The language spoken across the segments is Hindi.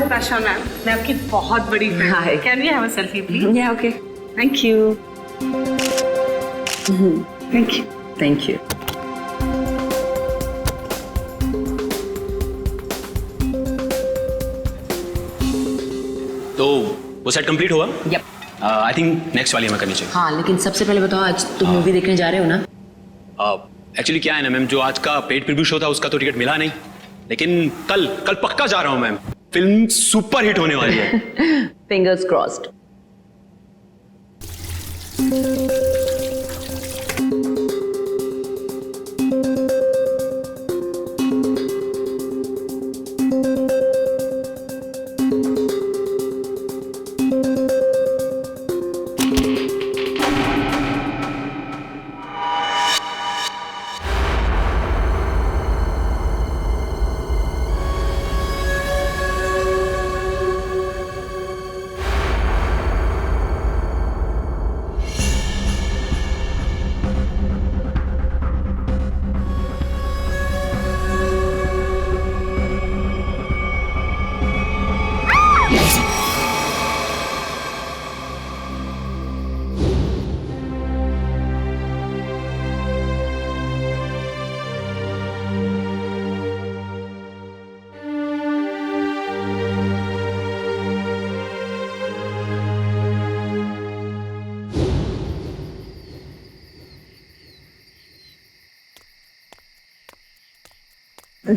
Prashana, मैं आपकी बहुत बड़ी फैन हूँ। Can we have a selfie, please? Yeah, okay. Thank you. Thank you. Thank you. तो वो सेट कंप्लीट हुआ? Yep. आई थिंक नेक्स्ट वाली हमें करनी चाहिए। हाँ, लेकिन सबसे पहले बताओ, आज तुम मूवी देखने जा रहे हो ना? एक्चुअली क्या है ना मैम, जो आज का पेड प्रीव्यू शो था उसका तो टिकट मिला नहीं, लेकिन कल पक्का जा रहा हूँ मैम। फिल्म सुपर हिट होने वाली है। Fingers crossed.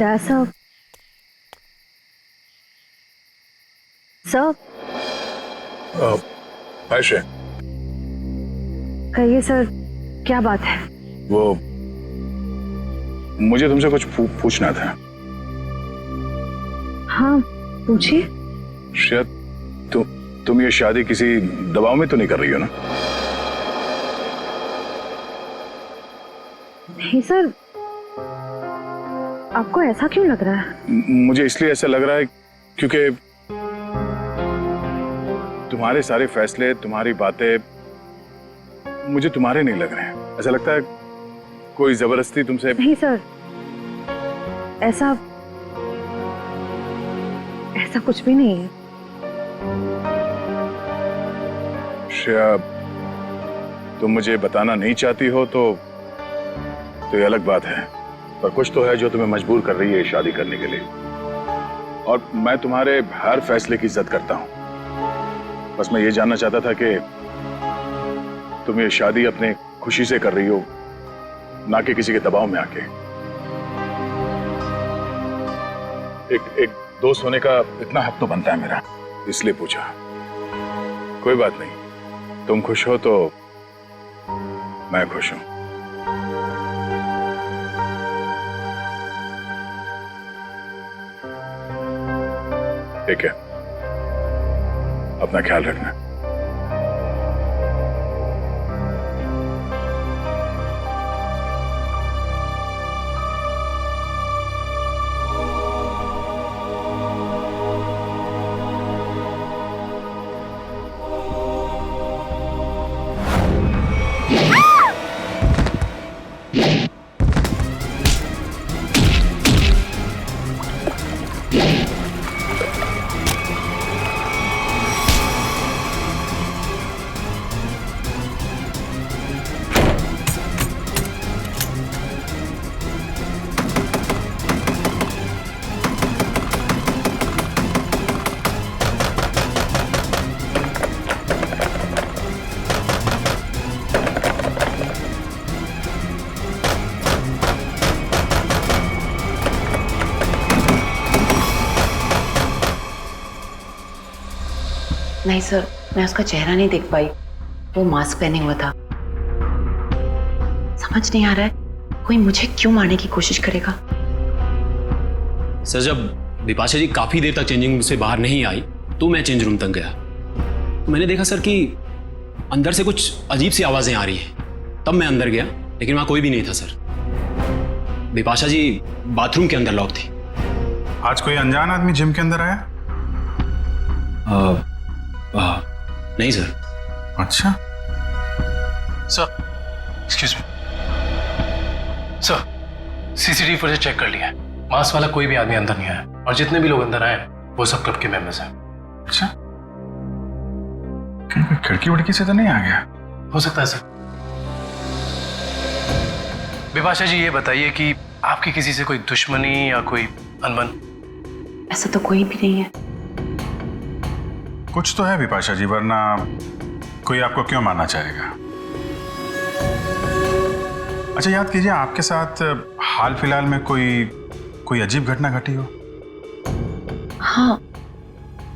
That's all. Sir Ayesha, कहिए सर, क्या बात है? वो मुझे तुमसे कुछ पूछना था। हाँ पूछिए। शायद तुम ये शादी किसी दबाव में तो नहीं कर रही हो ना? नहीं सर, आपको ऐसा क्यों लग रहा है? मुझे इसलिए ऐसा लग रहा है क्योंकि तुम्हारे सारे फैसले, तुम्हारी बातें मुझे तुम्हारे नहीं लग रहे हैं। ऐसा लगता है कोई जबरदस्ती तुमसे। नहीं सर, ऐसा कुछ भी नहीं है। श्रेया, तुम मुझे बताना नहीं चाहती हो तो ये अलग बात है, पर कुछ तो है जो तुम्हें मजबूर कर रही है शादी करने के लिए। और मैं तुम्हारे हर फैसले की इज्जत करता हूं। बस मैं ये जानना चाहता था कि तुम ये शादी अपने खुशी से कर रही हो, ना कि किसी के दबाव में आके। एक दोस्त होने का इतना हक तो बनता है मेरा, इसलिए पूछा। कोई बात नहीं, तुम खुश हो तो मैं खुश हूं। ठीक है, अपना ख्याल रखना। नहीं सर, मैं उसका चेहरा नहीं देख पाई, वो मास्क पहने हुआ था। समझ नहीं आ रहा है कोई मुझे क्यों मारने की कोशिश करेगा। सर, जब बिपाशा जी काफी देर तक चेंजिंग रूम से बाहर नहीं आई तो मैं चेंज रूम तक गया। तो मैंने देखा सर कि अंदर से कुछ अजीब सी आवाजें आ रही हैं। तब मैं अंदर गया लेकिन वहां कोई भी नहीं था सर। बिपाशा जी बाथरूम के अंदर लॉक थी। आज कोई अनजान आदमी जिम के अंदर आया? नहीं सर। अच्छा sir, excuse me sir, CCTV footage check कर लिया है। मास्क वाला कोई भी आदमी अंदर नहीं आया और जितने भी लोग अंदर आए वो सब क्लब के मेंबर्स हैं। अच्छा, कहीं कोई खिड़की वड़की से तो नहीं आ गया? हो सकता है सर। बिपाशा जी ये बताइए कि आपकी किसी से कोई दुश्मनी या कोई अनबन? ऐसा तो कोई भी नहीं है। कुछ तो है बिपाशा जी, वरना कोई आपको क्यों मारना चाहेगा? अच्छा याद कीजिए, आपके साथ हाल फिलहाल में कोई अजीब घटना घटी हो? हाँ,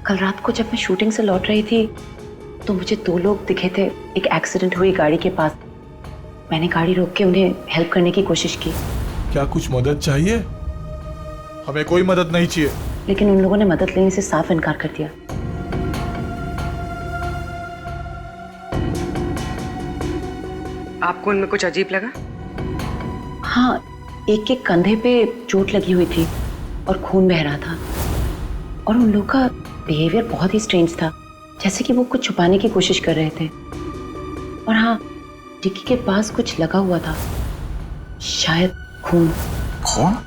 कल रात को जब मैं शूटिंग से लौट रही थी तो मुझे 2 लोग दिखे थे एक एक्सीडेंट हुई गाड़ी के पास। मैंने गाड़ी रोक के उन्हें हेल्प करने की कोशिश की। क्या कुछ मदद चाहिए? हमें कोई मदद नहीं चाहिए। लेकिन उन लोगों ने मदद लेने से साफ इनकार कर दिया। आपको उनमें कुछ अजीब लगा? हाँ, एक के कंधे पे चोट लगी हुई थी और खून बह रहा था। और उन लोगों का बिहेवियर बहुत ही स्ट्रेंज था, जैसे कि वो कुछ छुपाने की कोशिश कर रहे थे। और हाँ, डिक्की के पास कुछ लगा हुआ था, शायद खून। खून?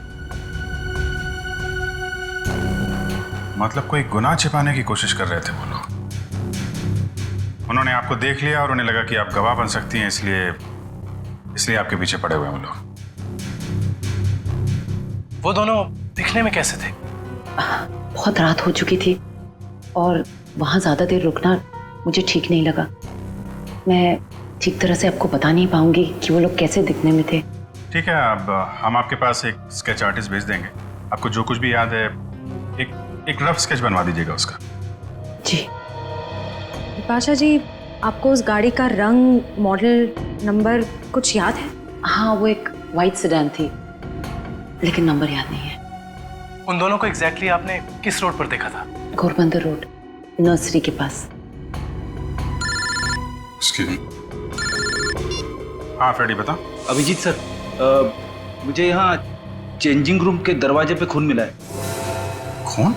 मतलब कोई गुनाह छिपाने की कोशिश कर रहे थे वो लोग। उन्होंने आपको देख लिया और उन्हें लगा कि आप गवाह बन सकती हैं, इसलिए आपके पीछे पड़े हुए हैं वो लोग। वो दोनों दिखने में कैसे थे? बहुत रात हो चुकी थी और वहां ज्यादा देर रुकना मुझे ठीक नहीं लगा। मैं ठीक तरह से आपको बता नहीं पाऊंगी कि वो लोग कैसे दिखने में थे। ठीक है, अब हम आपके पास एक स्केच आर्टिस्ट भेज देंगे। आपको जो कुछ भी याद है एक रफ स्केच बनवा दीजिएगा उसका। जी। बिपाशा जी, आपको उस गाड़ी का रंग, मॉडल, नंबर कुछ याद है? हाँ, वो एक वाइट सेडान थी, लेकिन नंबर याद नहीं है। उन दोनों को एग्जैक्टली आपने किस रोड पर देखा था? घोरबंदर रोड, नर्सरी के पास। हाँ फ्रेडी, बता। अभिजीत सर, मुझे यहाँ चेंजिंग रूम के दरवाजे पे खून मिला है। खून?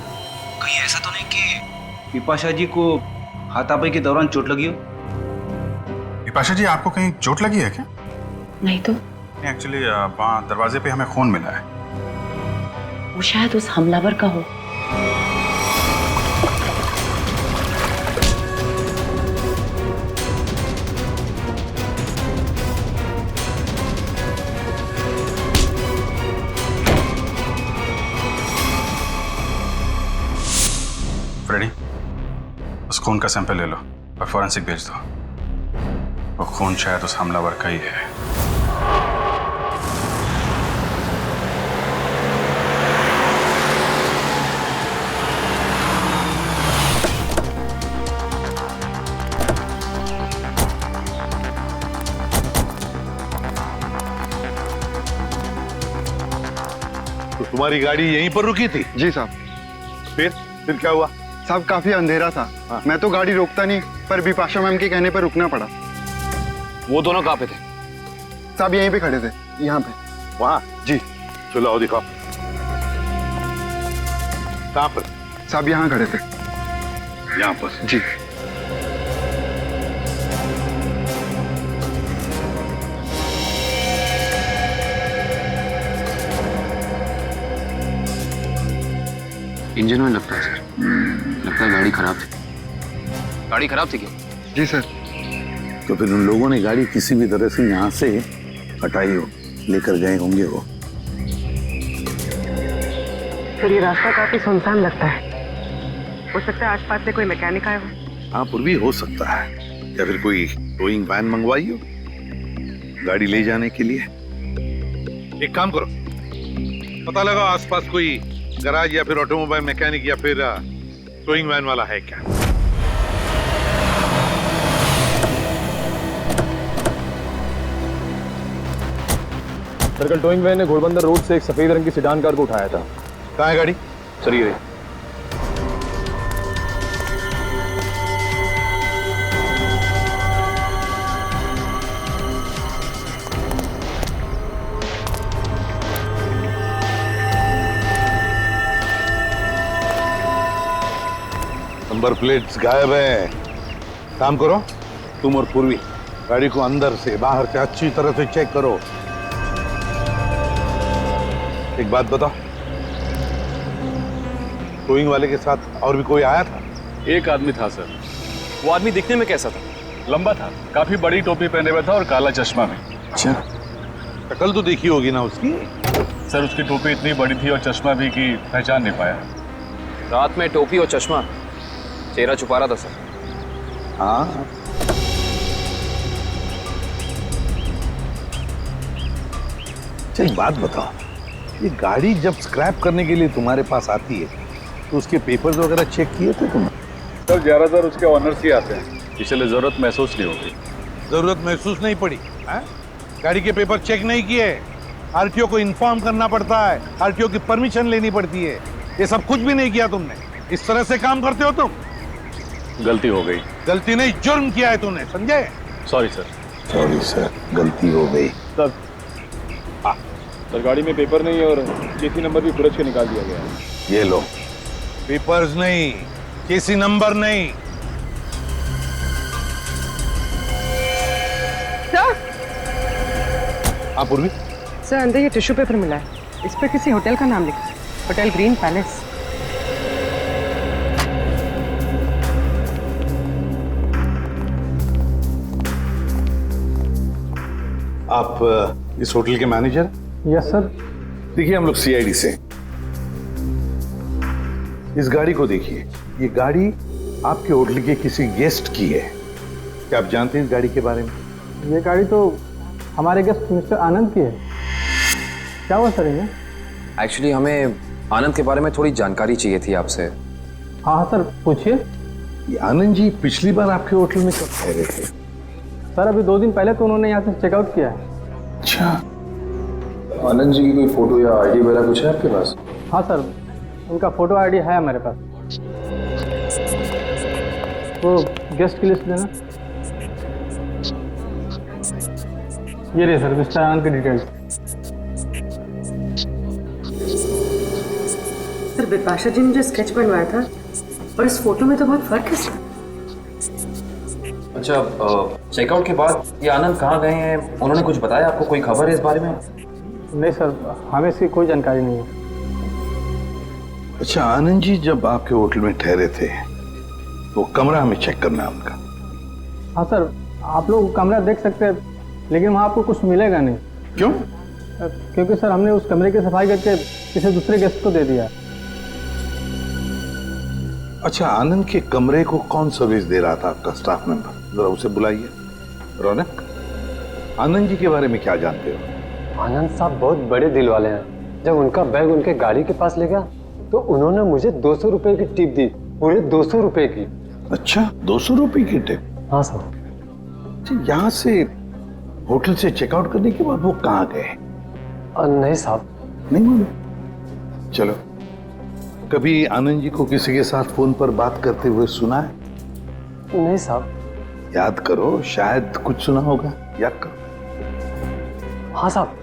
कहीं ऐसा तो नहीं कि बिपाशा जी को हाथापाई के दौरान चोट लगी हो? बिपाशा जी, आपको कहीं चोट लगी है क्या? नहीं तो। एक्चुअली वहाँ दरवाजे पे हमें खून मिला है। वो शायद उस हमलावर का हो। फ्रेडी, उस खून का सैंपल ले लो और फॉरेंसिक भेज दो। वो खून शायद उस हमलावर का ही है। तो तुम्हारी गाड़ी यहीं पर रुकी थी? जी साहब। फिर क्या हुआ? साहब काफी अंधेरा था। हाँ। मैं तो गाड़ी रोकता नहीं, पर बिपाशा मैम के कहने पर रुकना पड़ा। वो दोनों कहाँ पे थे? साहब यहीं पे खड़े थे, यहाँ पे। वहाँ? जी। चलो दिखाओ। कहाँ पर? साहब यहाँ खड़े थे। यहाँ पर? जी। इंजन में लगता है सर। लगता है गाड़ी खराब थी। गाड़ी खराब थी क्या? जी सर। तो फिर उन लोगों ने गाड़ी किसी भी तरह से यहाँ से हटाई हो, लेकर गए होंगे वो। फिर ये रास्ता काफी सुनसान लगता है। हो सकता है आसपास से कोई मैकेनिक आया हो। हाँ, पर भी हो सकता है। या फिर कोई टोइंग वैन मंगवाई हो गाड़ी ले जाने के लिए। एक काम करो, पता लगाओ आसपास कोई गराज या फिर ऑटोमोबाइल मैकेनिक या फिर टोइंग वैन वाला है क्या। सर्कल टोइंग वैन ने घोड़बंदर रोड से एक सफेद रंग की सेडान कार को उठाया था। कहाँ है गाड़ी? सर ये नंबर प्लेट्स गायब है। काम करो, तुम और पूर्वी गाड़ी को अंदर से बाहर से अच्छी तरह से चेक करो। एक बात बताओ, टोइंग वाले के साथ और भी कोई आया था? एक आदमी था सर। वो आदमी दिखने में कैसा था? लंबा था, काफी बड़ी टोपी पहने हुआ था और काला चश्मा में। अच्छा, शक्ल तो देखी होगी ना उसकी? सर उसकी टोपी इतनी बड़ी थी और चश्मा भी कि पहचान नहीं पाया। रात में टोपी और चश्मा, चेहरा छुपा रहा था सर। हाँ, अच्छा एक बात बताओ, ये गाड़ी जब स्क्रैप करने के लिए तुम्हारे पास आती है तो उसके पेपर्स वगैरह चेक किए थे तुमने? सर ज्यादातर उसके ऑनर्स ही आते हैं, इसलिए जरूरत महसूस नहीं होगी। जरूरत महसूस नहीं पड़ी है? गाड़ी के पेपर चेक नहीं किए? आरटीओ को इन्फॉर्म करना पड़ता है, आरटीओ की परमिशन लेनी पड़ती है, ये सब कुछ भी नहीं किया तुमने। इस तरह से काम करते हो तुम? गलती हो गई। गलती नहीं, जुर्म किया है तुमने, समझे? Sorry sir. सॉरी सर, गलती हो गई। सर सर गाड़ी में पेपर नहीं है और केसी नंबर भी खुरच के निकाल दिया गया है। ये लो, पेपर्स नहीं, केसी नंबर नहीं। सर हाँ पूर्वी, सर अंदर ये टिश्यू पेपर मिला है, इस पर किसी होटल का नाम लिखा है, होटल ग्रीन पैलेस। आप इस होटल के मैनेजर? Yes sir. देखिए हम लोग सीआईडी से। इस गाड़ी को देखिए, ये गाड़ी आपके होटल के किसी गेस्ट की है। क्या आप जानते हैं इस गाड़ी के बारे में? ये गाड़ी तो हमारे गेस्ट मिस्टर आनंद की है। क्या हुआ सर इन्हें? एक्चुअली हमें आनंद के बारे में थोड़ी जानकारी चाहिए थी आपसे। हाँ हाँ सर, पूछिए। ये आनंद जी पिछली बार आपके होटल में कब ठहरे थे? सर अभी 2 दिन पहले तो उन्होंने यहाँ से चेकआउट किया है। अच्छा, आनंद जी की कोई फोटो या आईडी वगैरह कुछ है आपके पास? हाँ सर, उनका फोटो आईडी है हमारे पास। वो गेस्ट की लिस्ट देना। ये रही सर मिस्टर आनंद की डिटेल्स। सर बिपाशा जी ने जो स्केच बनवाया था और इस फोटो में तो बहुत फर्क है सर। अच्छा, चेकआउट के बाद ये आनंद कहाँ गए हैं, उन्होंने कुछ बताया आपको? कोई खबर है इस बारे में? नहीं सर, हमें इसकी कोई जानकारी नहीं है। अच्छा आनंद जी जब आपके होटल में ठहरे थे तो कमरा हमें चेक करना है उनका। हाँ सर, आप लोग कमरा देख सकते हैं, लेकिन वहाँ आपको कुछ मिलेगा नहीं। क्यों? क्योंकि सर हमने उस कमरे की सफाई करके किसी दूसरे गेस्ट को दे दिया। अच्छा, आनंद के कमरे को कौन सर्विस दे रहा था आपका स्टाफ मेंबर? जरा उसे बुलाइए। रौनक, आनंद जी के बारे में क्या जानते हो? आनंद साहब बहुत बड़े दिल वाले हैं। जब उनका बैग उनके गाड़ी के पास ले गया तो उन्होंने मुझे 200 रुपए की टिप दी, पूरे 200 रुपए की। अच्छा, 200 रुपए की टिप? हाँ सर। अच्छा, यहाँ से होटल से चेकआउट करने के बाद वो कहाँ गए? नहीं साहब। नहीं मालूम? चलो, कभी आनंद जी को किसी के साथ फोन पर बात करते हुए सुना है? नहीं साहब। याद करो, शायद कुछ सुना होगा, याद करो। हाँ साहब,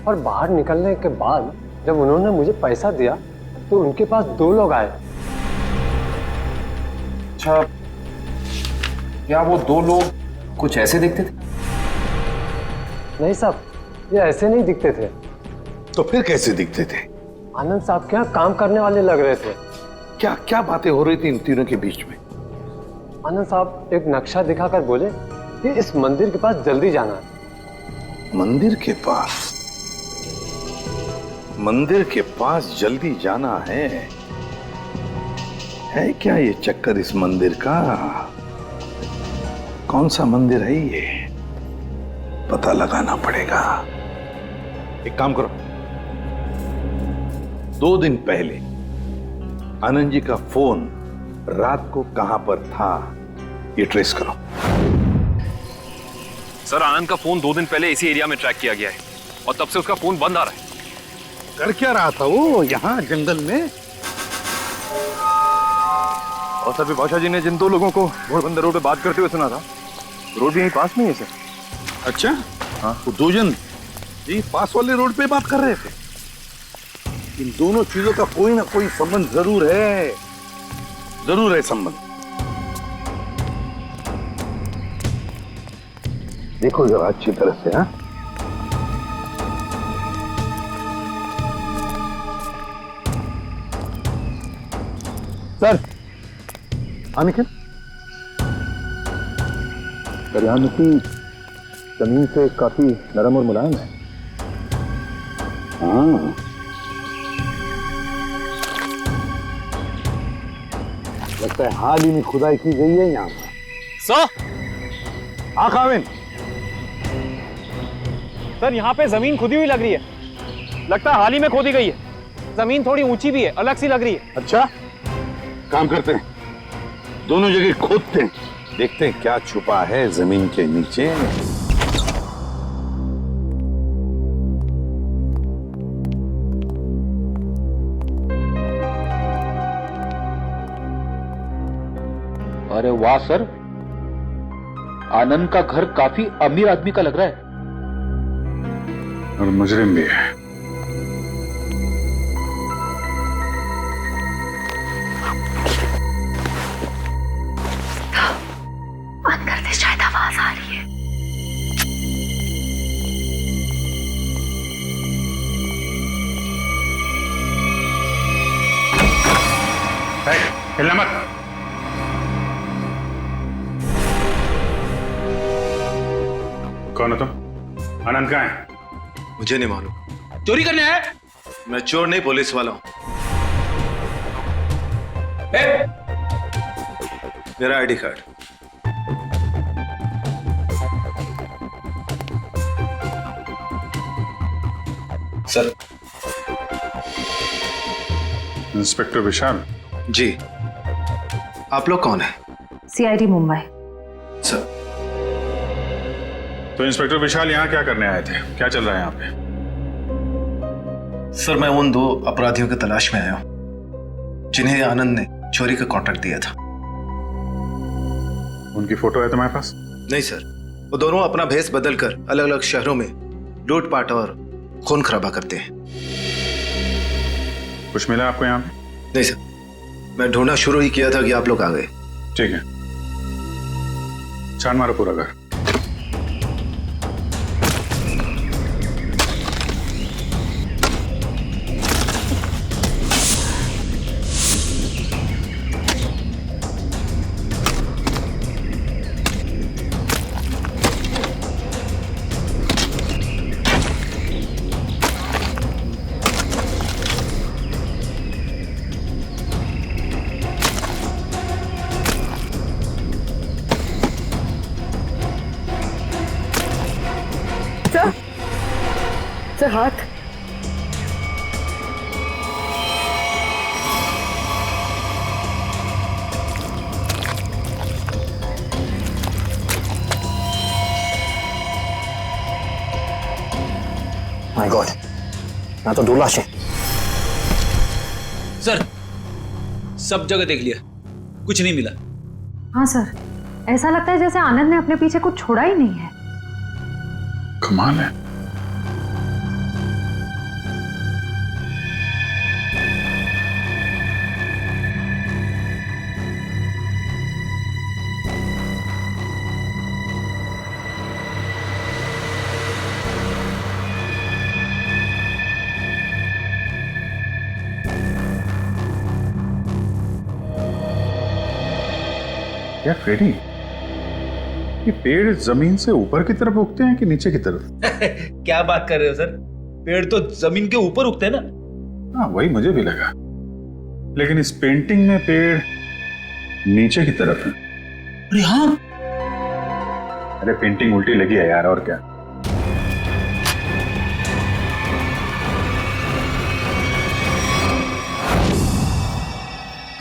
और बाहर निकलने के बाद जब उन्होंने मुझे पैसा दिया तो उनके पास 2 लोग आए। अच्छा, क्या वो 2 लोग कुछ ऐसे दिखते थे? नहीं साहब, ये ऐसे नहीं दिखते थे। तो फिर कैसे दिखते थे? आनंद साहब के यहाँ काम करने वाले लग रहे थे। क्या क्या बातें हो रही थी इन तीनों के बीच में? आनंद साहब एक नक्शा दिखाकर बोले कि इस मंदिर के पास जल्दी जाना है। मंदिर के पास? मंदिर के पास जल्दी जाना है क्या ये चक्कर इस मंदिर का? कौन सा मंदिर है ये? पता लगाना पड़ेगा। एक काम करो, 2 दिन पहले आनंद जी का फोन रात को कहां पर था ये ट्रेस करो। सर, आनंद का फोन 2 दिन पहले इसी एरिया में ट्रैक किया गया है और तब से उसका फोन बंद आ रहा है। कर क्या रहा था वो यहाँ जंगल में? और सर विभाषा जी ने जिन दो लोगों को घोड़बंदर रोड पे बात करते हुए सुना था, रोड भी यहीं पास में ही है सर। अच्छा, हाँ। वो दो जन यही पास वाले रोड पे बात कर रहे थे। इन दोनों चीजों का कोई ना कोई संबंध जरूर है संबंध। देखो जरा अच्छी तरह से। हाँ, सर अनिखिल, दरिया मिट्टी जमीन से काफी नरम और मुलायम है। हाँ, लगता है हाल ही में खुदाई की गई है यहाँ पर। सर, आकाविन, सर यहाँ पे जमीन खुदी हुई लग रही है। लगता है हाल ही में खोदी गई है। जमीन थोड़ी ऊंची भी है, अलग सी लग रही है। अच्छा, काम करते हैं, दोनों जगह खोदते हैं, देखते हैं क्या छुपा है जमीन के नीचे। अरे वाह सर, आनंद का घर काफी अमीर आदमी का लग रहा है। और मुजरिम भी है। अंदर से शायद आवाज आ रही है। हिलना मत। कौन हो तुम? आनंद कहाँ है? मुझे नहीं मालूम। चोरी करने आया? मैं चोर नहीं, पुलिस वाला हूं। मेरा आईडी कार्ड। सर। इंस्पेक्टर विशाल जी, आप लोग कौन है? सीआईडी मुंबई। सर, तो इंस्पेक्टर विशाल यहाँ क्या करने आए थे? क्या चल रहा है यहाँ पे? सर मैं उन दो अपराधियों की तलाश में आया हूं जिन्हें आनंद ने चोरी का कॉन्ट्रैक्ट दिया था। उनकी फोटो है तुम्हारे पास? नहीं सर, वो दोनों अपना भेष बदलकर अलग अलग शहरों में लूटपाट और खून खराबा करते हैं। कुछ मिला आपको यहाँ पे? नहीं सर, मैं ढूंढना शुरू ही किया था कि आप लोग आ गए। ठीक है, छान मारो पूरा घर। सर हाथ। माय गॉड, ना तो 2 लाशें। सर, सब जगह देख लिया, कुछ नहीं मिला। हाँ सर, ऐसा लगता है जैसे आनंद ने अपने पीछे कुछ छोड़ा ही नहीं है। कमाल है। क्या फ्रेडी, ये पेड़ जमीन से ऊपर की तरफ उगते हैं कि नीचे की तरफ? क्या बात कर रहे हो सर, पेड़ तो जमीन के ऊपर उगते हैं ना। हाँ वही मुझे भी लगा, लेकिन इस पेंटिंग में पेड़ नीचे की तरफ है। अरे हाँ, अरे पेंटिंग उल्टी लगी है यार, और क्या।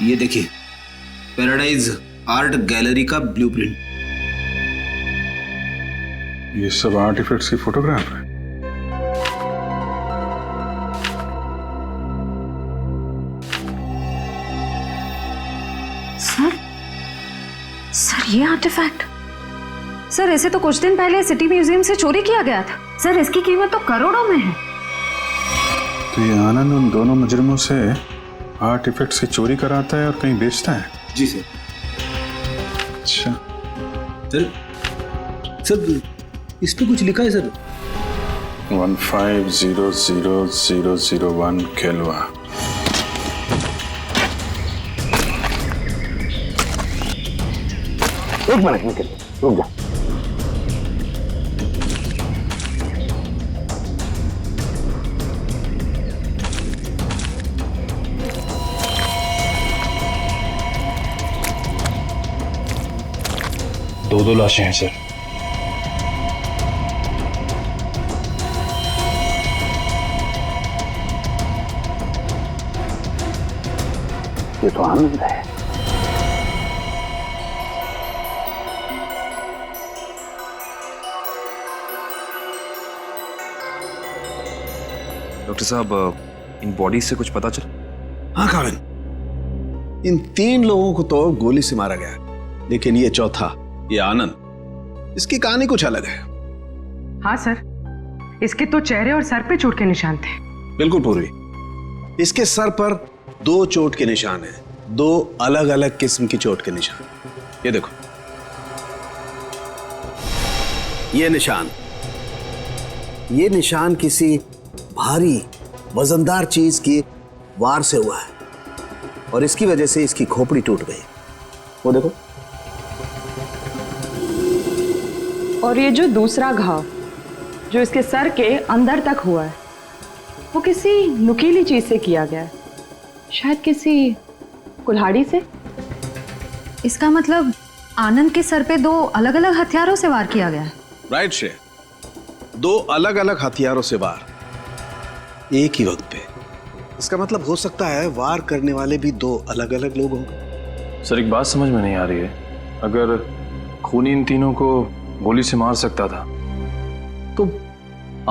ये देखिए, पैराडाइज आर्ट गैलरी का ब्लूप्रिंट। ये सब आर्टिफैक्ट्स की फोटोग्राफ है। सर सर ये आर्टिफैक्ट, सर इसे तो कुछ दिन पहले सिटी म्यूजियम से चोरी किया गया था। सर इसकी कीमत तो करोड़ों में है। तो ये आनंद उन दोनों मुजरिमों से आर्टिफैक्ट्स की चोरी कराता है और कहीं बेचता है? जी सर। अच्छा सर इस पे कुछ लिखा है सर। 15000001 केलवा। एक मिनट निकल, रुक जा। दो लाशें हैं सर। ये तो आनंद है। डॉक्टर साहब इन बॉडीज से कुछ पता चला? हाँ काविन, इन 3 लोगों को तो गोली से मारा गया, लेकिन ये चौथा, ये आनंद, इसकी कहानी कुछ अलग है। हाँ सर, इसके तो चेहरे और सर पे चोट के निशान थे। बिल्कुल पूर्वी, इसके सर पर 2 चोट के निशान हैं, 2 अलग अलग किस्म की चोट के निशान। ये देखो, ये निशान किसी भारी वजनदार चीज की वार से हुआ है और इसकी वजह से इसकी खोपड़ी टूट गई। वो देखो। और ये जो दूसरा घाव जो इसके सर के अंदर तक हुआ है, वो किसी नुकीली चीज से किया गया है, शायद किसी कुल्हाड़ी से। इसका मतलब आनंद के सर पे 2 अलग अलग हथियारों से वार किया गया है। राइट श्रेया, 2 अलग अलग हथियारों से वार एक ही वक्त पे। इसका मतलब हो सकता है वार करने वाले भी 2 अलग अलग लोग होंगे। सर एक बात समझ में नहीं आ रही है, अगर खूनी इन तीनों को गोली से मार सकता था तो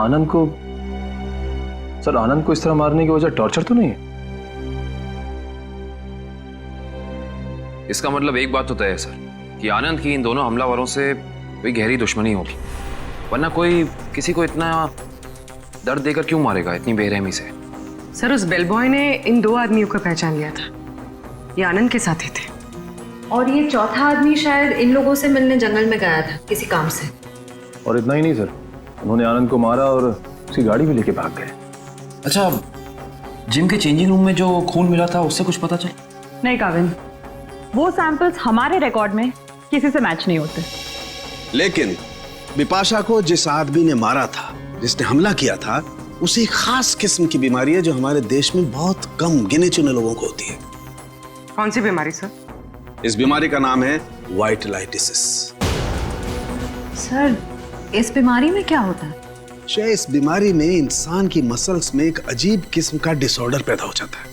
आनंद को, सर आनंद को इस तरह मारने की वजह टॉर्चर तो नहीं है? इसका मतलब एक बात तो तय है सर कि आनंद की इन दोनों हमलावरों से कोई गहरी दुश्मनी होगी, वरना कोई किसी को इतना दर्द देकर क्यों मारेगा इतनी बेरहमी से? सर उस बेलबॉय ने इन 2 आदमियों को पहचान लिया था, ये आनंद के साथी थे। और ये चौथा आदमी शायद इन लोगों से मिलने जंगल में गया था किसी काम से। और इतना ही नहीं सर, उन्होंने आनंद को मारा और उसकी गाड़ी भी लेके भाग गए। अच्छा, जिम के चेंजिंग रूम में जो खून मिला था उससे कुछ पता चला? नहीं काविन, वो सैंपल्स हमारे रिकॉर्ड में किसी से मैच नहीं होते। लेकिन बिपाशा को जिस आदमी ने मारा था, जिसने हमला किया था, उसे एक खास किस्म की बीमारी है जो हमारे देश में बहुत कम गिने चुने लोगों को होती है। कौन सी बीमारी सर? इस बीमारी का नाम है वाइटलाइटिसिस। सर इस बीमारी में क्या होता है? इस बीमारी में इंसान की मसल्स में एक अजीब किस्म का डिसऑर्डर पैदा हो जाता है।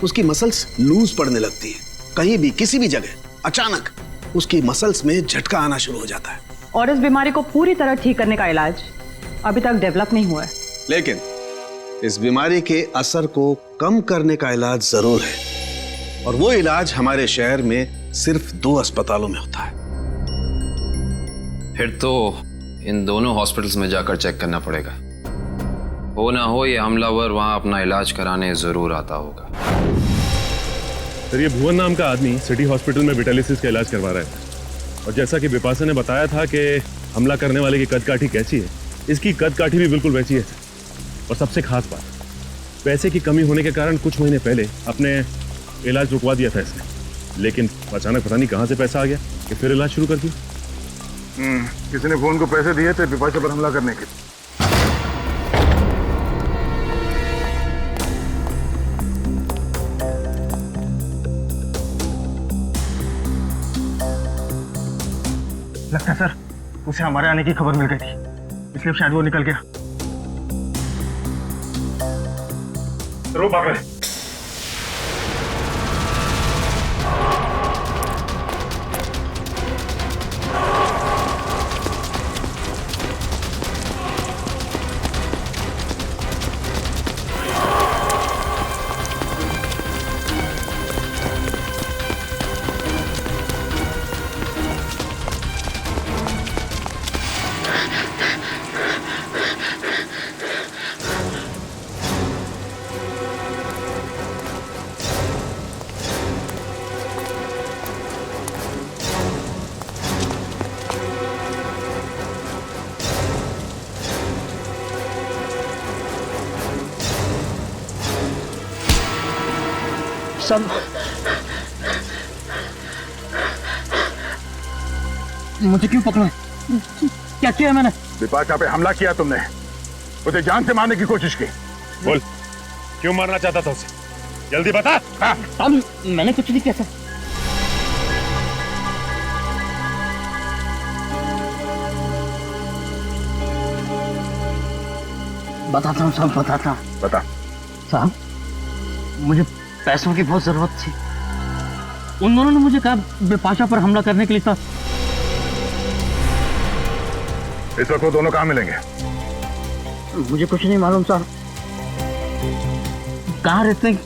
उसकी मसल्स लूज पड़ने लगती है, कहीं भी किसी भी जगह अचानक उसकी मसल्स में झटका आना शुरू हो जाता है। और इस बीमारी को पूरी तरह ठीक करने का इलाज अभी तक डेवलप नहीं हुआ है। लेकिन इस बीमारी के असर को कम करने का इलाज जरूर है, और वो इलाज हमारे शहर में सिर्फ 2 अस्पतालों में होता है। फिर तो इन दोनों हॉस्पिटल्स में जाकर चेक करना पड़ेगा। हो ना हो ये हमलावर वहां अपना इलाज कराने जरूर आता होगा। सर ये भुवन नाम का आदमी सिटी हॉस्पिटल में विटालिसिस का इलाज करवा रहा है, और जैसा कि बिपाशा ने बताया था कि हमला करने वाले की कद काठी कैसी है, इसकी कद काठी भी बिल्कुल वैसी है। और सबसे खास बात, पैसे की कमी होने के कारण कुछ महीने पहले अपने इलाज रुकवा दिया था इसने, लेकिन अचानक पता नहीं कहां से पैसा आ गया कि फिर इलाज शुरू कर दिया। किसी ने फोन को पैसे दिए थे बिपाशा पर हमला करने के। लगता है सर उसे हमारे आने की खबर मिल गई थी, इसलिए शायद वो निकल गया। रो भाग रहे। सब मुझे क्यों पकड़ा? क्या किया मैंने? बिपाशा पे हमला किया तुमने, उसे जान से मारने की कोशिश की। बोल, क्यों मारना चाहता था उसे? जल्दी बता। साहब मैंने कुछ नहीं किया सर। बताता हूँ साहब, बताता हूँ। बता। साहब मुझे पैसों की बहुत जरूरत थी। उन दोनों ने मुझे कहा बिपाशा पर हमला करने के लिए था। इस वक्त वो दोनों कहाँ मिलेंगे? मुझे कुछ नहीं मालूम साहब, कहाँ रहते हैं,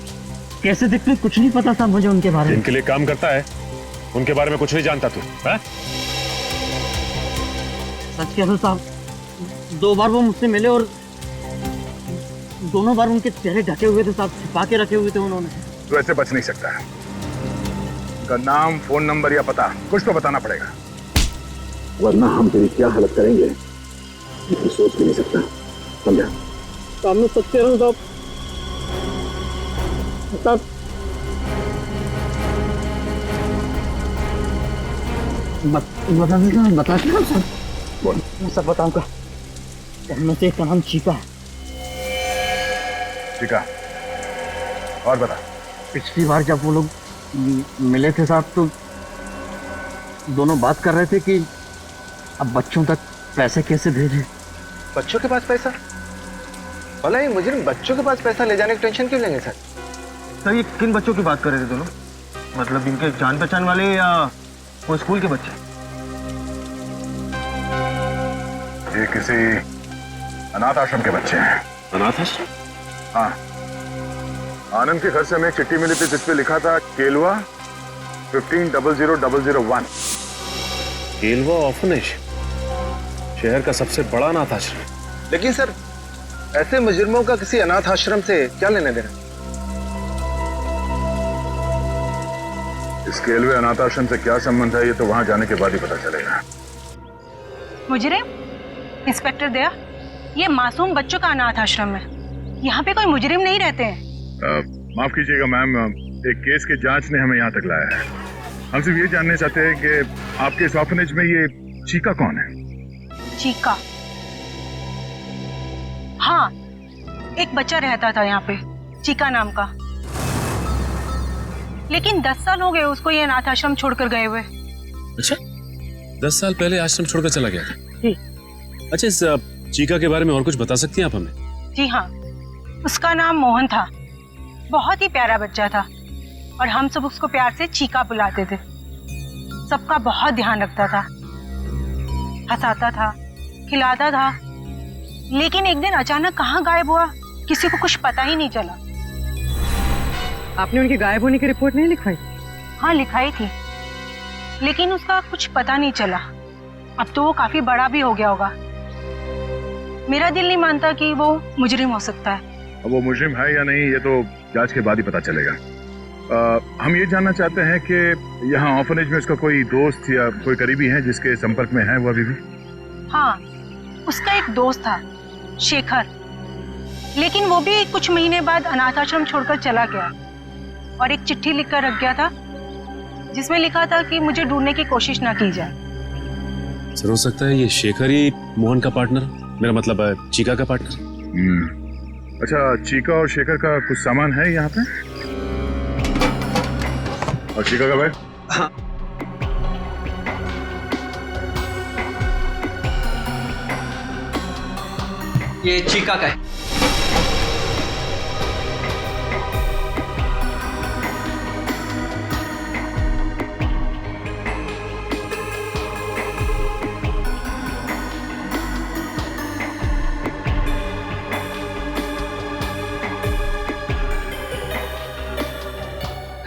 कैसे दिखते हैं, कुछ नहीं पता साहब मुझे उनके बारे में। जिनके लिए काम करता है उनके बारे में कुछ नहीं जानता तू? सच कह रहा साहब, 2 बार वो मुझसे मिले और दोनों बार उनके चेहरे ढके हुए थे साहब, छिपा के रखे हुए थे उन्होंने। तू ऐसे बच नहीं सकता है। उनका नाम, फोन नंबर या पता कुछ तो बताना पड़ेगा, वरना हम तेरी क्या हालत करेंगे ये सोच भी नहीं सकता। समझा? सामने सच कह रहा हूँ साहब। साहब बता साहब। बोल। मैं सब बताऊंगा। उनमें से एक का नाम चीका है। चीका? और बता। पिछली बार जब वो लोग मिले थे साहब तो दोनों बात कर रहे थे कि अब बच्चों तक पैसे कैसे भेजें। बच्चों के पास पैसा? भला ये मुजरिम बच्चों के पास पैसा ले जाने की टेंशन क्यों लेंगे सर? सर ये किन बच्चों की बात कर रहे थे दोनों? मतलब इनके जान पहचान वाले या वो स्कूल के बच्चे? ये किसी अनाथ आश्रम के बच्चे हैं। अनाथ आश्रम? हाँ, आनंद के घर से हमें एक चिट्ठी मिली थी जिसपे लिखा था केलवा 150001। केलवा ऑर्फनेज, शहर का सबसे बड़ा अनाथ आश्रम। लेकिन सर ऐसे मुजरिमों का किसी अनाथ आश्रम से क्या लेने देना? इस केलवे अनाथ आश्रम से क्या संबंध है ये तो वहां जाने के बाद ही पता चलेगा। मुजरिम? इंस्पेक्टर दया, ये मासूम बच्चों का अनाथ आश्रम है, यहाँ पे कोई मुजरिम नहीं रहते हैं। माफ कीजिएगा मैम, एक केस के जांच ने हमें यहाँ तक लाया है। हम सिर्फ ये जानना चाहते हैं कि आपके इस ऑर्फनेज में ये चीका कौन है? चीका? हाँ, एक बच्चा रहता था यहाँ पे, चीका नाम का। लेकिन 10 साल हो गए उसको ये अनाथ आश्रम छोड़कर गए हुए। अच्छा, 10 साल पहले आश्रम छोड़कर चला गया था? जी। अच्छा, इस चीका के बारे में और कुछ बता सकती हैं आप हमें? जी हाँ, उसका नाम मोहन था, बहुत ही प्यारा बच्चा था और हम सब उसको प्यार से चीका बुलाते थे। सबका बहुत ध्यान रखता था, हंसाता था, खिलाता था। लेकिन एक दिन अचानक कहाँ गायब हुआ किसी को कुछ पता ही नहीं चला। आपने उनके गायब होने की रिपोर्ट नहीं लिखवाई? हाँ लिखाई थी, लेकिन उसका कुछ पता नहीं चला। अब तो वो काफी बड़ा भी हो गया होगा। मेरा दिल नहीं मानता कि वो मुजरिम हो सकता है। अब वो मुजरिम है या नहीं ये तो जांच के बाद ही पता चलेगा। हम ये जानना चाहते हैं कि यहाँ ऑर्फनेज में उसका कोई दोस्त या कोई करीबी है जिसके संपर्क में है वो अभी भी? हाँ, उसका एक दोस्त था शेखर, लेकिन वो भी कुछ महीने बाद अनाथ आश्रम छोड़कर चला गया और एक चिट्ठी लिखकर रख गया था जिसमें लिखा था कि मुझे ढूंढने की कोशिश ना की जाए। सर, हो सकता है ये शेखर ही मोहन का पार्टनर, मेरा मतलब है चीका का पार्टनर। अच्छा, चीका और शेखर का कुछ सामान है यहाँ पे? और चीका का बैग? हाँ। ये चीका का है।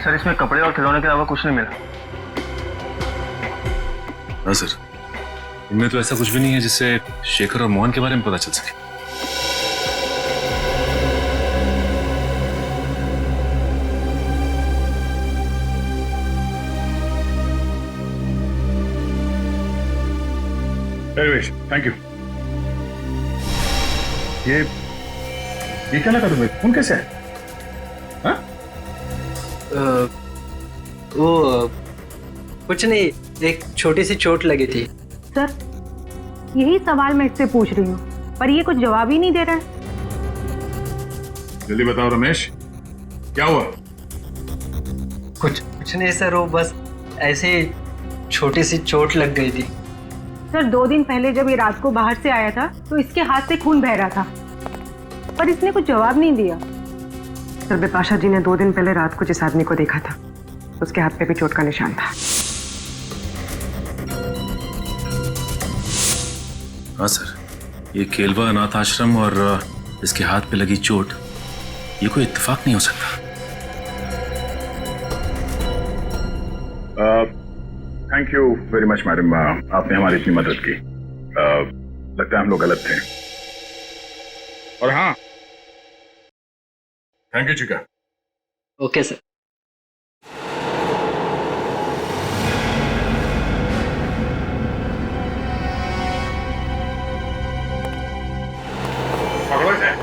सर इसमें कपड़े और खिलौने के अलावा कुछ नहीं मिला। हाँ सर, इनमें तो ऐसा कुछ भी नहीं है जिससे शेखर और मोहन के बारे में पता चल सके। Thank you. ये क्या लगा तुम्हें? फोन कैसे है? हाँ? वो कुछ नहीं, एक छोटी सी चोट लगी थी। सर यही सवाल मैं इससे पूछ रही हूँ, पर ये कुछ जवाब ही नहीं दे रहा है। जल्दी बताओ रमेश, क्या हुआ? कुछ नहीं सर, वो बस ऐसे ही छोटी सी चोट लग गई थी। सर 2 दिन पहले जब ये रात को बाहर से आया था तो इसके हाथ से खून बह रहा था, पर इसने कुछ जवाब नहीं दिया। सर बिपाशा जी ने 2 दिन पहले रात को जिस आदमी को देखा था उसके हाथ पे भी चोट का निशान था। हाँ सर, ये केलवा अनाथ आश्रम और इसके हाथ पे लगी चोट, ये कोई इत्तेफाक नहीं हो सकता। Thank you very much madam, आपने हमारी इतनी मदद की। लगता है हम लोग गलत थे। और हाँ, थैंक यू चिका। Okay sir. पकड़ो इसे।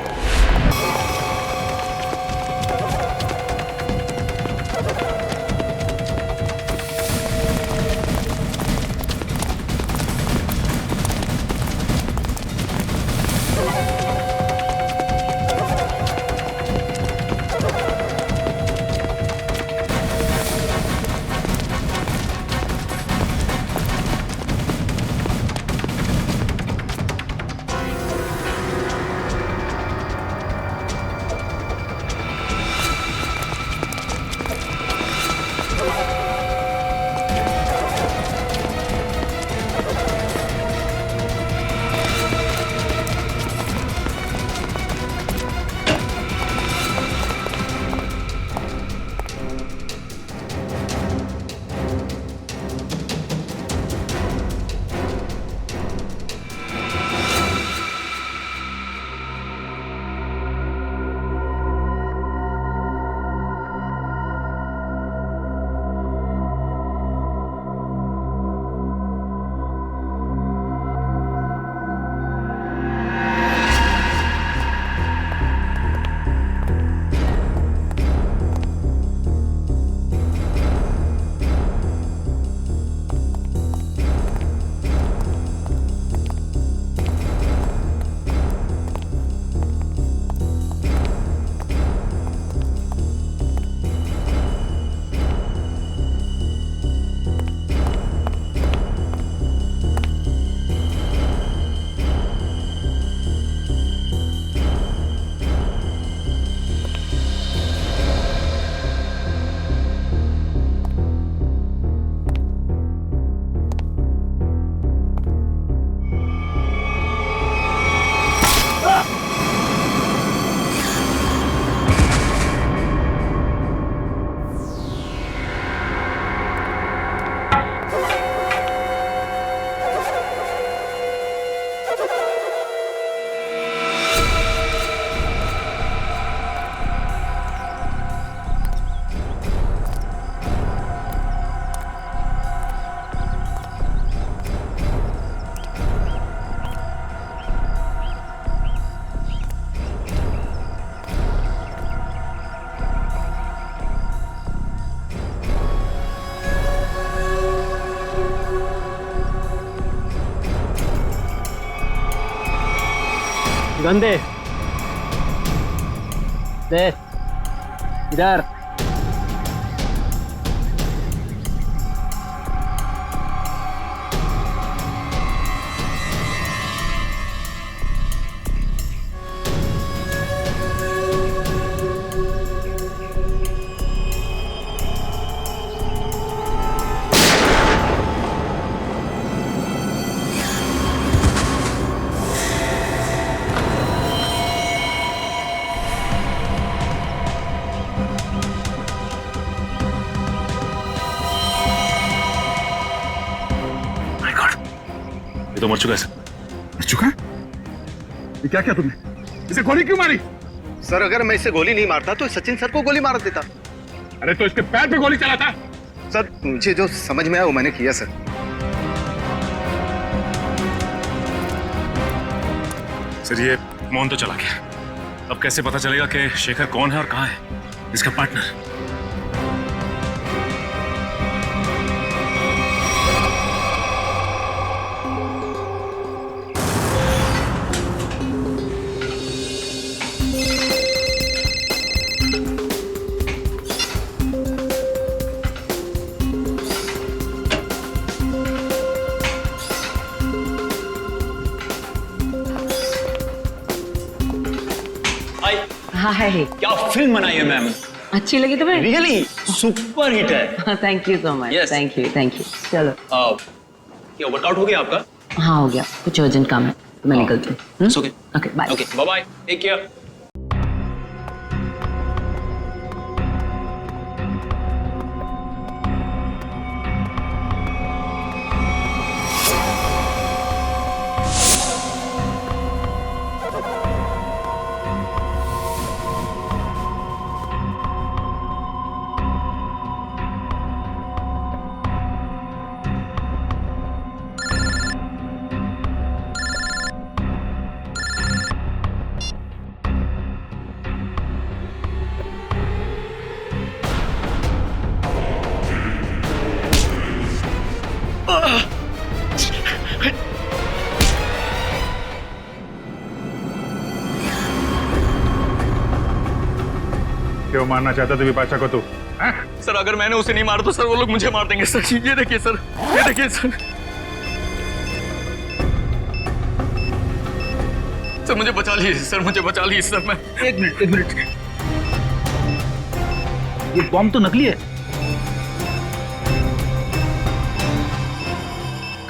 गंदे दे इधर। ये तो मर चुका है सर। मर चुका है? ये क्या किया तुमने? इसे गोली क्यों मारी? सर अगर मैं इसे गोली नहीं मारता तो सचिन सर को गोली मार देता। अरे तो इसके पैर पे गोली चलाता। सर मुझे जो समझ में आया वो मैंने किया सर। सर ये मोहन तो चला गया, अब कैसे पता चलेगा कि शेखर कौन है और कहाँ है इसका पार्टनर? हाँ है। क्या फिल्म बनाई है मैम, अच्छी लगी तुम्हें? रियली सुपर हिट है। Thank you so much. Yes. Thank you. चलो ये वर्कआउट हो गया आपका? हाँ हो गया, कुछ अर्जेंट काम है तो मैं निकलती हूँ। Okay okay bye. Okay bye bye, take care. क्यों मारना चाहता तू विपाशा को तू? सर अगर मैंने उसे नहीं मारा तो सर वो लोग मुझे मार देंगे सर। ये देखिए सर, ये देखिए सर। सर मुझे बचा लीजिए सर, मुझे बचा लीजिए सर। मैं एक मिनट, ये बॉम्ब तो नकली है।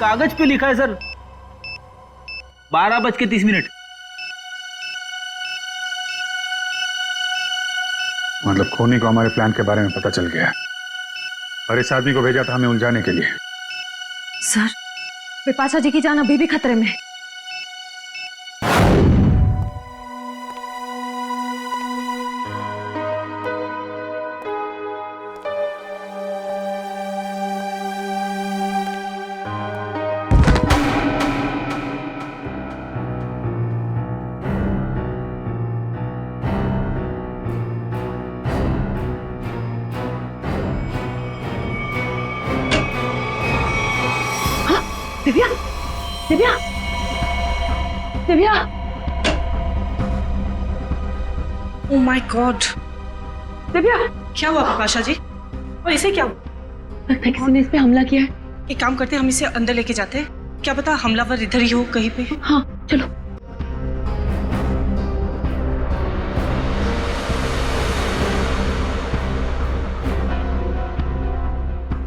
कागज पे लिखा है सर 12:30। मतलब खूनी को हमारे प्लान के बारे में पता चल गया और इस आदमी को भेजा था हमें उलझाने के लिए। सर, विपाशा जी की जान अभी भी खतरे में है। Divya, Divya, Divya. Oh my God, Divya क्या हुआ विपाशा जी? और इसे क्या हुआ? किसी ने इस पे हमला किया है। एक काम करते हैं, हम इसे अंदर लेके जाते हैं। क्या पता हमलावर इधर ही हो कहीं पे। हाँ चलो।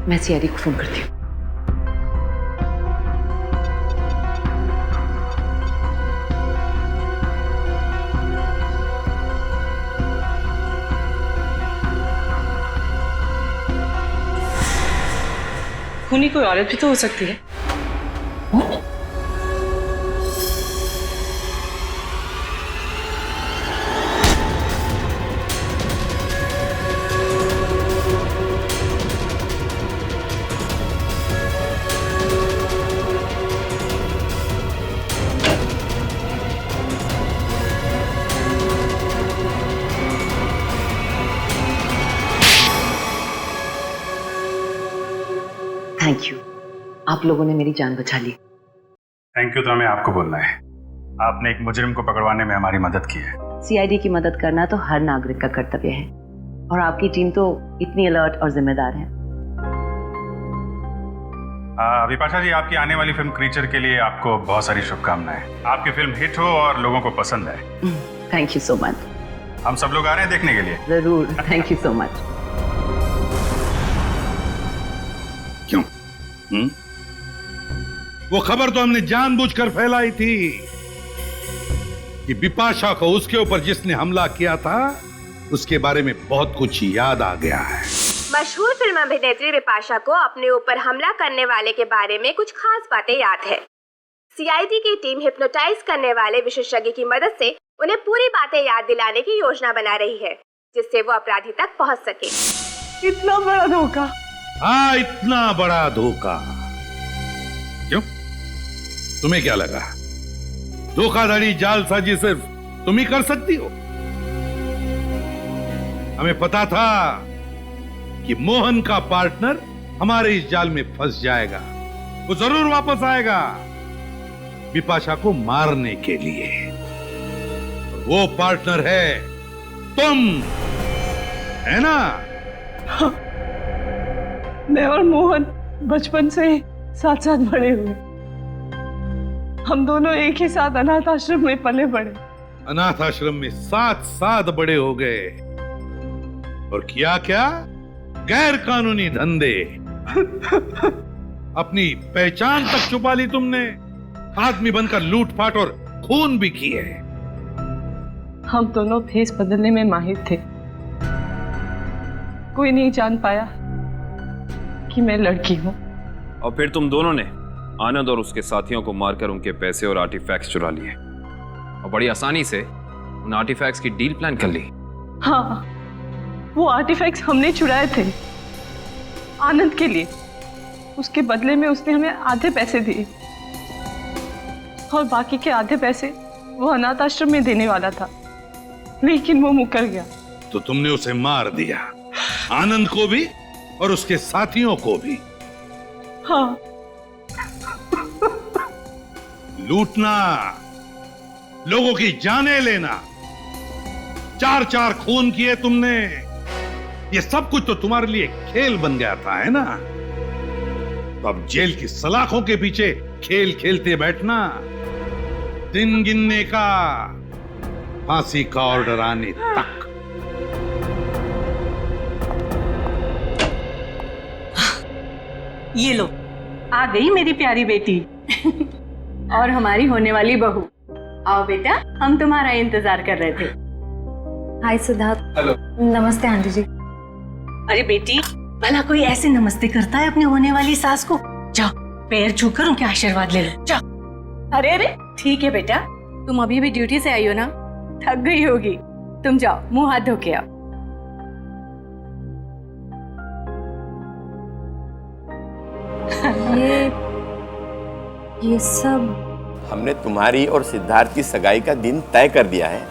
मैं सीआईडी को फोन करती हूँ। खूनी कोई औरत भी तो हो सकती है। थैंक यू, आप लोगों ने मेरी जान बचा ली। थैंक यू तो हमें आपको बोलना है। आपने एक मुजरिम को पकड़वाने में हमारी मदद की है। सीआईडी की मदद करना तो हर नागरिक का कर्तव्य है और आपकी टीम तो इतनी अलर्ट और जिम्मेदार है। विपाशा जी, आपकी आने वाली फिल्म क्रीचर के लिए आपको बहुत सारी शुभकामनाएं। आपकी फिल्म हिट हो और लोगों को पसंद आए। Thank you so much. हम सब लोग आ रहे हैं देखने के लिए। जरूर, थैंक यू सो मच। क्यों? वो खबर तो हमने जानबूझकर फैलाई थी कि बिपाशा को उसके ऊपर जिसने हमला किया था उसके बारे में बहुत कुछ याद आ गया है। मशहूर फिल्म अभिनेत्री बिपाशा को अपने ऊपर हमला करने वाले के बारे में कुछ खास बातें याद है। सीआईडी की टीम हिप्नोटाइज करने वाले विशेषज्ञ की मदद से उन्हें पूरी बातें याद दिलाने की योजना बना रही है, जिससे वो अपराधी तक पहुंच सके। इतना बड़ा धोखा। हाँ, इतना बड़ा धोखा। क्यों? तुम्हें क्या लगा धोखाधड़ी जालसाजी सिर्फ तुम ही कर सकती हो? हमें पता था कि मोहन का पार्टनर हमारे इस जाल में फंस जाएगा। वो जरूर वापस आएगा बिपाशा को मारने के लिए। वो पार्टनर है तुम, है ना? हाँ, मैं और मोहन बचपन से साथ साथ बड़े हुए। हम दोनों एक ही साथ अनाथ आश्रम में पले बड़े। अनाथ आश्रम में साथ साथ बड़े हो गए और किया क्या? गैर कानूनी धंधे। अपनी पहचान तक छुपा ली तुमने। आदमी बनकर लूटपाट और खून भी किए। हम दोनों भेस बदलने में माहिर थे। कोई नहीं जान पाया कि मैं लड़की हूं। और फिर तुम दोनों ने आनंद और उसके साथियों को मारकर उनके पैसे और आर्टिफैक्ट्स चुरा लिए और बड़ी आसानी से उन आर्टिफैक्ट्स की डील प्लान कर ली। हाँ, वो आर्टिफैक्ट्स हमने चुराए थे आनंद के लिए। उसके बदले में उसने हमें आधे पैसे दिए और बाकी के आधे पैसे वो अनाथ आश्रम में देने वाला था, लेकिन वो मुकर गया। तो तुमने उसे मार दिया, आनंद को भी और उसके साथियों को भी। हाँ। लूटना, लोगों की जानें लेना, 4-4 खून किए तुमने। ये सब कुछ तो तुम्हारे लिए खेल बन गया था, है ना? तो अब जेल की सलाखों के पीछे खेल खेलते बैठना, दिन गिनने का, फांसी का ऑर्डर आने तक। ये लो, आ गई मेरी प्यारी बेटी और हमारी होने वाली बहू। आओ बेटा, हम तुम्हारा इंतजार कर रहे थे। हाय सिद्धार्थ। हेलो। नमस्ते आंटी जी। अरे बेटी, भला कोई ऐसे नमस्ते करता है अपनी होने वाली सास को? जाओ, पैर छूकर उनके आशीर्वाद ले लो, जाओ। अरे अरे, ठीक है बेटा, तुम अभी भी ड्यूटी से आई हो ना, थक गई होगी। तुम जाओ, मुंह हाथ धो के आओ। ये सब हमने तुम्हारी और सिद्धार्थ की सगाई का दिन तय कर दिया है।